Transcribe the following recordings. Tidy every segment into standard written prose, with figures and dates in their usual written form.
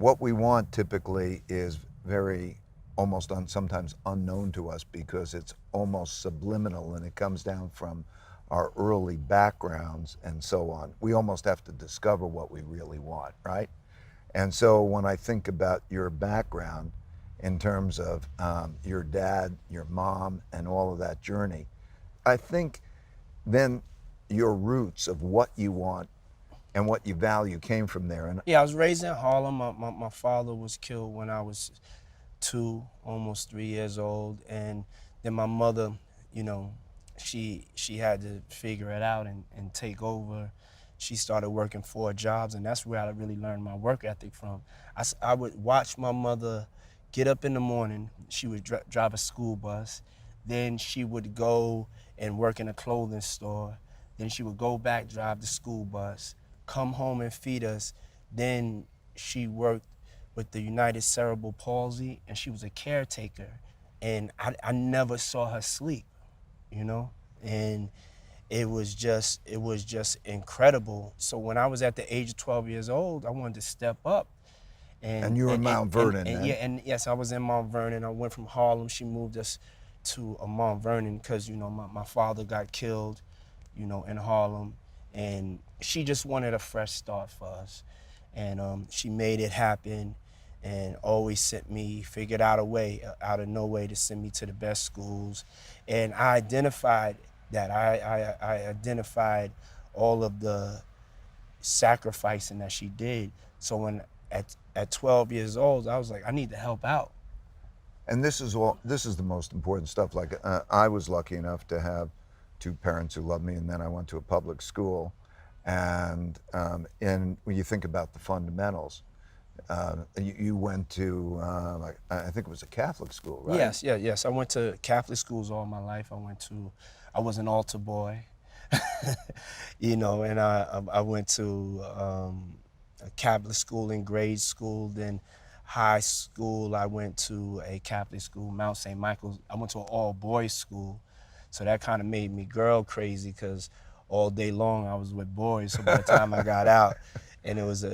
what we want typically is very almost sometimes unknown to us because it's almost subliminal and it comes down from our early backgrounds and so on. We almost have to discover what we really want, right? And so when I think about your background in terms of your dad, your mom, and all of that journey, I think then your roots of what you want and what you value came from there. And Yeah, I was raised in Harlem. My father was killed when I was 2, almost 3 years old, and then my mother, you know, she had to figure it out and take over. She started working 4 jobs, and that's where I really learned my work ethic from. I would watch my mother get up in the morning. She would drive a school bus. Then she would go and work in a clothing store. Then she would go back, drive the school bus, come home and feed us. Then she worked with the United Cerebral Palsy, and she was a caretaker. And I never saw her sleep, you know? And it was just incredible. So when I was at the age of 12 years old, I wanted to step up. you were in Mount Vernon And yeah, then. and yes, I was in Mount Vernon. I went from Harlem. She moved us to Mount Vernon because, my father got killed, in Harlem. And she just wanted a fresh start for us. And she made it happen and always figured out a way, out of no way, to send me to the best schools. And I identified that. I identified all of the sacrificing that she did. So when at 12 years old, I was like, I need to help out. And this is the most important stuff. Like I was lucky enough to have two parents who loved me, and then I went to a public school. And when you think about the fundamentals, you went to like, I think it was a Catholic school, right? Yes, yeah, yes. I went to Catholic schools all my life. I was an altar boy, and I went to a Catholic school in grade school. Then high school, I went to a Catholic school, Mount St. Michael's. I went to an all boys school, so that kind of made me girl crazy because all day long I was with boys. So by the time I got out, and it was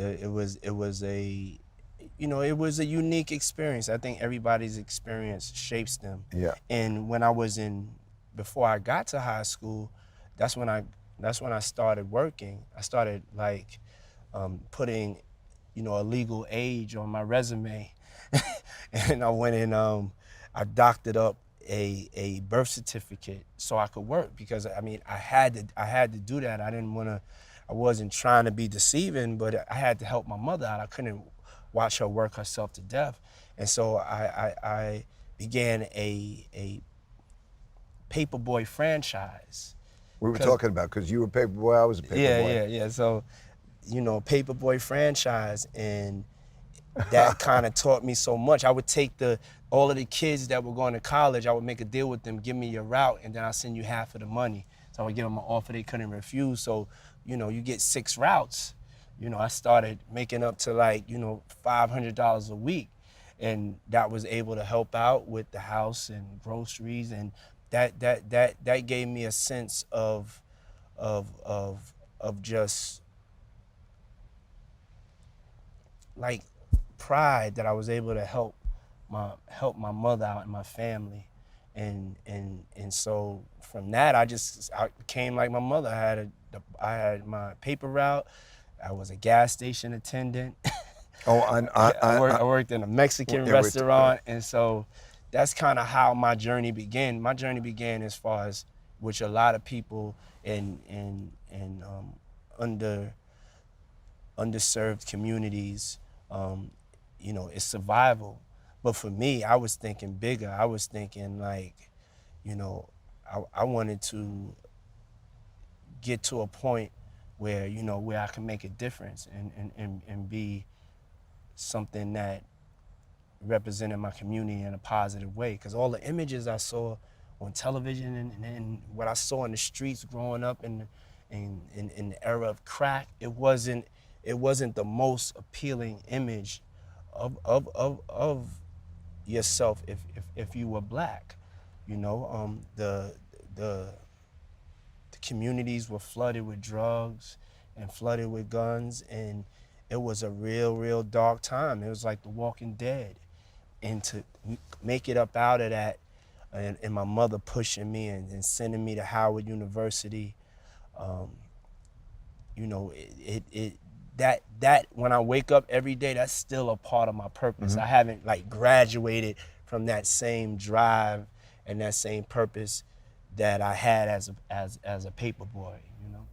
a unique experience. I think everybody's experience shapes them. Yeah. And before I got to high school, that's when I started working. I started like putting, a legal age on my resume, and I went and I doctored up a birth certificate so I could work because I had to do that. I wasn't trying to be deceiving, but I had to help my mother out. I couldn't watch her work herself to death. And so I began a paperboy franchise. We were talking about because you were paper boy, I was a paper Yeah, boy. yeah, yeah. So, paperboy franchise, and that kind of taught me so much. I would take all of the kids that were going to college, I would make a deal with them, give me your route, and then I'll send you half of the money. So I would give them an offer they couldn't refuse. So, you get 6 routes. I started making up to like, $500 a week. And that was able to help out with the house and groceries. And that gave me a sense of just like pride that I was able to help my mother out and my family. And so from that I became like my mother. I had my paper route. I was a gas station attendant. Oh, I worked in a Mexican yeah, restaurant, and so that's kind of how my journey began. My journey began as far as which a lot of people in underserved communities, it's survival. But for me, I was thinking bigger. I was thinking like, you know, I wanted to get to a point where, where I can make a difference and be something that represented my community in a positive way. Because all the images I saw on television and what I saw in the streets growing up in the era of crack, it wasn't the most appealing image of yourself if you were black. The communities were flooded with drugs and flooded with guns, and it was a real dark time. It was like The Walking Dead. And to make it up out of that, and my mother pushing me and sending me to Howard University, um, you know, that when I wake up every day, that's still a part of my purpose. I haven't like graduated from that same drive and that same purpose that I had as a paper boy, you know.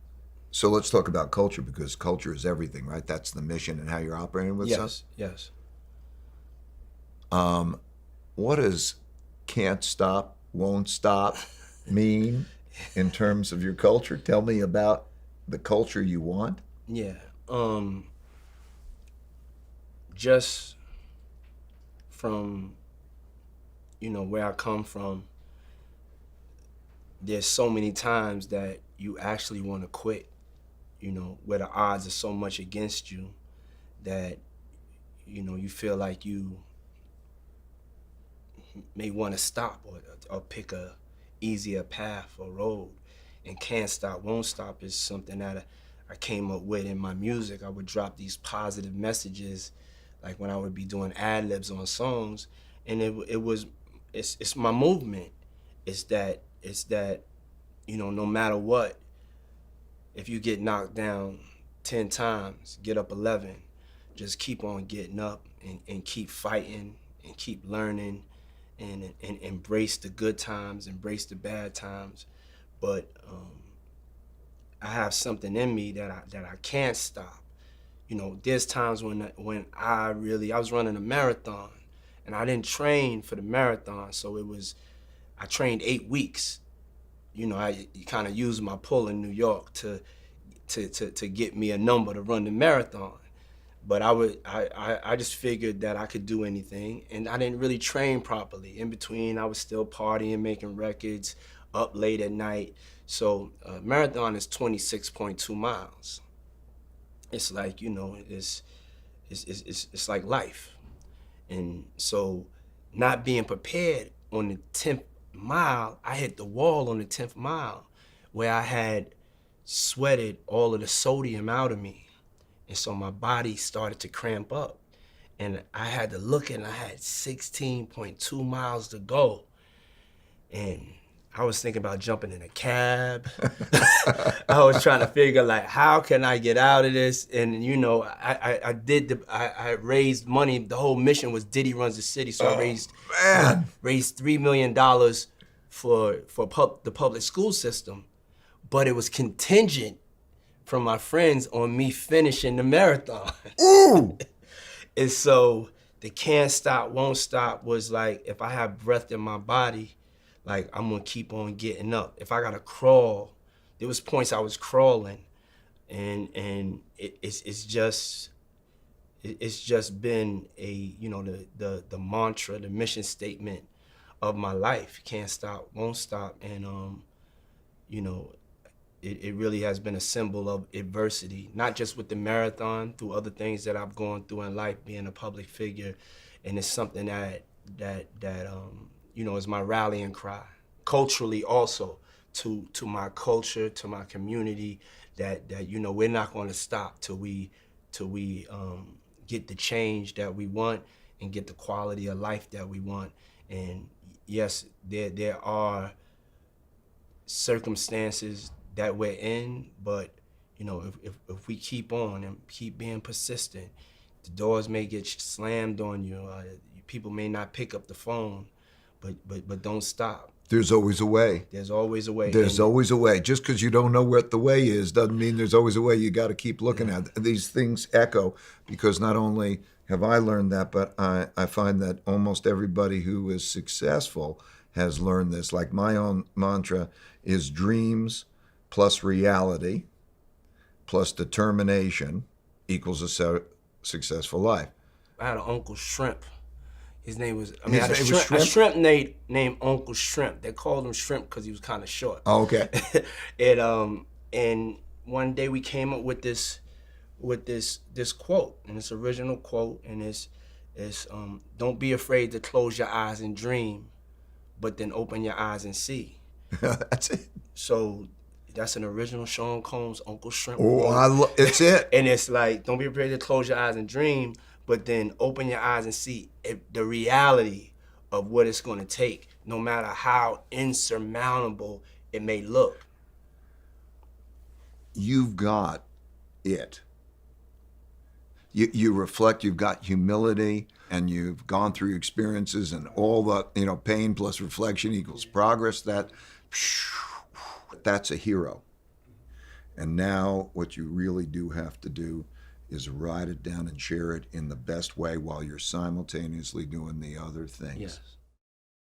So let's talk about culture, because culture is everything, right? That's the mission and how you're operating with stuff. Yes. What does can't stop, won't stop mean in terms of your culture? Tell me about the culture you want. Yeah. Just from, you know, where I come from, there's so many times that you actually want to quit, you know, where the odds are so much against you that, you know, you feel like you may want to stop or pick a easier path or road. And can't stop, won't stop is something that I came up with in my music. I would drop these positive messages, like when I would be doing ad libs on songs, and it's my movement. It's that you know, no matter what, if you get knocked down 10 times, get up 11. Just keep on getting up and keep fighting and keep learning and embrace the good times, embrace the bad times. But I have something in me that I can't stop. You know, there's times when I was running a marathon and I didn't train for the marathon, so I trained 8 weeks. You know, I kind of used my pull in New York to get me a number to run the marathon. But I just figured that I could do anything, and I didn't really train properly. In between, I was still partying, making records, up late at night. So marathon is 26.2 miles. It's like, you know, it's like life. And so not being prepared on the 10th mile, I hit the wall on the 10th mile where I had sweated all of the sodium out of me. And so my body started to cramp up. And I had to look and I had 16.2 miles to go. And I was thinking about jumping in a cab. I was trying to figure like, how can I get out of this? And you know, I raised money. The whole mission was Diddy runs the city. So I raised $3 million for the public school system. But it was contingent from my friends on me finishing the marathon. Ooh! And so the can't stop, won't stop was like, if I have breath in my body, like I'm gonna keep on getting up. If I gotta crawl, there was points I was crawling, and it's just been a, you know, the mantra, the mission statement of my life. Can't stop, won't stop, and you know, it really has been a symbol of adversity, not just with the marathon, through other things that I've gone through in life, being a public figure, and it's something that you know, is my rallying cry, culturally also, to my culture, to my community, that you know, we're not going to stop till we get the change that we want and get the quality of life that we want. And yes, there are circumstances that we're in, but you know, if we keep on and keep being persistent, the doors may get slammed on you. People may not pick up the phone, but don't stop. There's always a way. There's always a way. There's always a way. Just because you don't know what the way is doesn't mean there's always a way. You got to keep looking at it. These things echo, because not only have I learned that, but I find that almost everybody who is successful has learned this. Like my own mantra is dreams plus reality plus determination equals a successful life. I had an Uncle Shrimp. His name was, I His had name was Shrimp? a shrimp named Uncle Shrimp. They called him Shrimp because he was kind of short. Oh, okay. And one day we came up with this quote, and it's original quote, and it's don't be afraid to close your eyes and dream, but then open your eyes and see. That's it. So That's an original Sean Combs Uncle Shrimp Oh, quote. it's it. And it's like, don't be afraid to close your eyes and dream, but then open your eyes and see the reality of what it's going to take, no matter how insurmountable it may look. You've got it. You reflect, you've got humility, and you've gone through experiences, and all the, pain plus reflection equals progress. That's a hero. And now what you really do have to do is write it down and share it in the best way while you're simultaneously doing the other things. Yes.